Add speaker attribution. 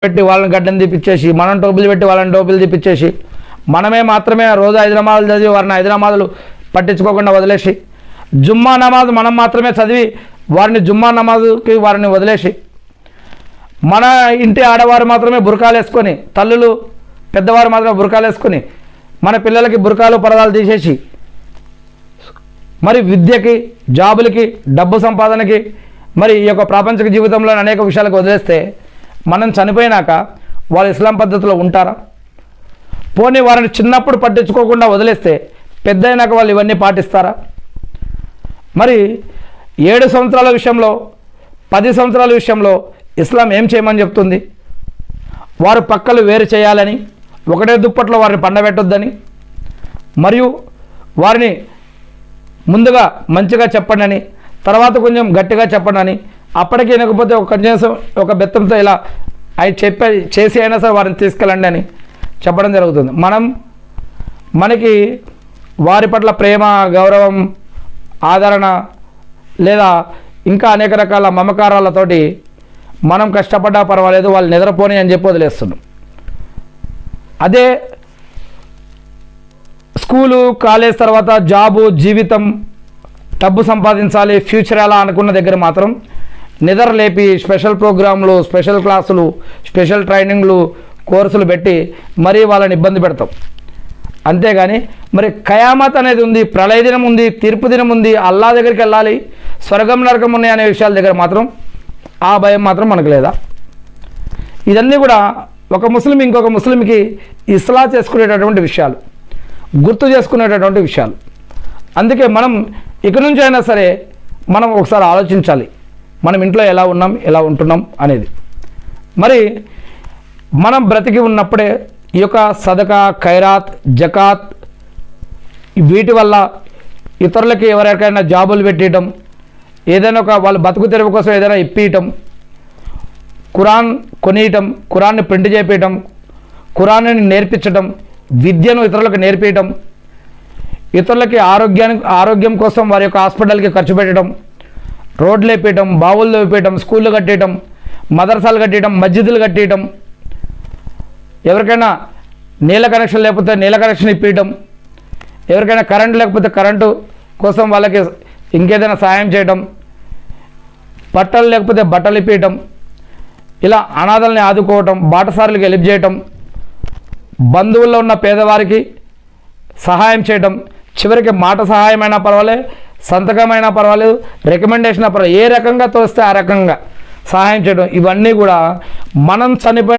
Speaker 1: పెట్టి వాళ్ళని గడ్డం తీపిచ్చేసి, మనం టోపులు పెట్టి వాళ్ళని టోపులు తీపిచ్చేసి, మనమే మాత్రమే రోజు 5 నమాజులు చదివి వారిని 5 నమాజులు పట్టించుకోకుండా వదిలేసి, జుమ్మా నమాజ్ మనం మాత్రమే చదివి వారిని జుమ్మా నమాజుకి వారిని వదిలేసి, మన ఇంటి ఆడవారు మాత్రమే బురకాలు వేసుకొని, తల్లులు పెద్దవారు మాత్రమే బురకాలు వేసుకొని, మన పిల్లలకి బురకాలు పరదాలు తీసేసి, మరి విద్యకి, జాబులకి, డబ్బు సంపాదనకి, మరి ఈ యొక్క ప్రాపంచిక జీవితంలో అనేక విషయాలకు వదిలేస్తే మనం చనిపోయినాక వాళ్ళు ఇస్లాం పద్ధతిలో ఉంటారా? పోనీ వారిని చిన్నప్పుడు పట్టించుకోకుండా వదిలేస్తే పెద్ద అయినాక వాళ్ళు ఇవన్నీ పాటిస్తారా? మరి 7 సంవత్సరాల విషయంలో, 10 సంవత్సరాల విషయంలో ఇస్లాం ఏం చేయమని చెప్తుంది? వారు పక్కలు వేరు చేయాలని, ఒకటే దుప్పట్లో వారిని పండబెట్టొద్దని, మరియు వారిని ముందుగా మంచిగా చెప్పండి అని, తర్వాత కొంచెం గట్టిగా చెప్పండి అని, అప్పటికి వినకపోతే కనీసం ఒక బెత్తంతో ఇలా చేసి అయినా సరే వారిని తీసుకెళ్ళండి అని చెప్పడం జరుగుతుంది. మనకి వారి పట్ల ప్రేమ, గౌరవం, ఆదరణ లేదా ఇంకా అనేక రకాల మమకారాలతోటి మనం కష్టపడ్డా పర్వాలేదు, వాళ్ళు నిద్రపోని అని చెప్పి వదిలేస్తున్నాం. అదే స్కూలు, కాలేజ్ తర్వాత జాబు, జీవితం, డబ్బు సంపాదించాలి, ఫ్యూచర్ ఎలా అనుకున్న దగ్గర మాత్రం నిద్ర లేపి స్పెషల్ ప్రోగ్రాంలు, స్పెషల్ క్లాసులు, స్పెషల్ ట్రైనింగ్లు, కోర్సులు పెట్టి మరీ వాళ్ళని ఇబ్బంది పెడతాం. అంతేగాని మరి ఖయామత్ అనేది ఉంది, ప్రళయ దినం ఉంది, తీర్పు దినం ఉంది, అల్లా దగ్గరికి వెళ్ళాలి, స్వర్గం నరకం ఉన్నాయి అనే విషయాల దగ్గర మాత్రం ఆ భయం మాత్రం మనకు లేదా? ఇదన్నీ కూడా ఒక ముస్లిం ఇంకొక ముస్లింకి ఇస్లా చేసుకునేటటువంటి విషయాలు, గుర్తు చేసుకునేటటువంటి విషయాలు. అందుకే మనం ఇక నుంచి అయినా సరే మనం ఒకసారి ఆలోచించాలి, మనం ఇంట్లో ఎలా ఉన్నాం, ఎలా ఉంటున్నాం అనేది. మరి మనం బ్రతికి ఉన్నప్పుడే ఈ యొక్క సదకా, ఖైరాత్, జకాత్ వీటి వల్ల ఇతరులకి ఎవరికైనా జాబులు పెట్టడం, ఏదైనా ఒక వాళ్ళ బతుకు తెరువు కోసం ఏదైనా ఇప్పియటం, ఖురాన్ కొనియటం, ఖురాన్ని ప్రింట్ చేపించడం, ఖురాన్ని నేర్పించడం, విద్యను ఇతరులకు నేర్పించడం, ఇతరులకి ఆరోగ్యం కోసం వారి యొక్క హాస్పిటల్కి ఖర్చు పెట్టడం, రోడ్లు వేపేయటం, బావులు వేపేయటం, స్కూళ్ళు కట్టేయటం, మదర్సాలు కట్టేయటం, మస్జిదులు కట్టేయటం, ఎవరికైనా నీళ్ళ కనెక్షన్ లేకపోతే నీళ్ళ కనెక్షన్ ఇప్పించడం, ఎవరికైనా కరెంటు లేకపోతే కరెంటు కోసం వాళ్ళకి ఇంకేదైనా సాయం చేయడం, బట్టలు లేకపోతే బట్టలు ఇప్పించడం, ఇలా అనాథల్ని ఆదుకోవటం, బాటసారులకు హెల్ప్ చేయటం, బంధువుల్లో ఉన్న పేదవారికి సహాయం చేయడం, చివరికి మాట సహాయమైనా పర్వాలేదు, సంతకమైనా పర్వాలేదు, రికమెండేషన్ పర్వాలేదు, ఏ రకంగా తోస్తే ఆ రకంగా సహాయం చేయడం, ఇవన్నీ కూడా మనం చనిపోయిన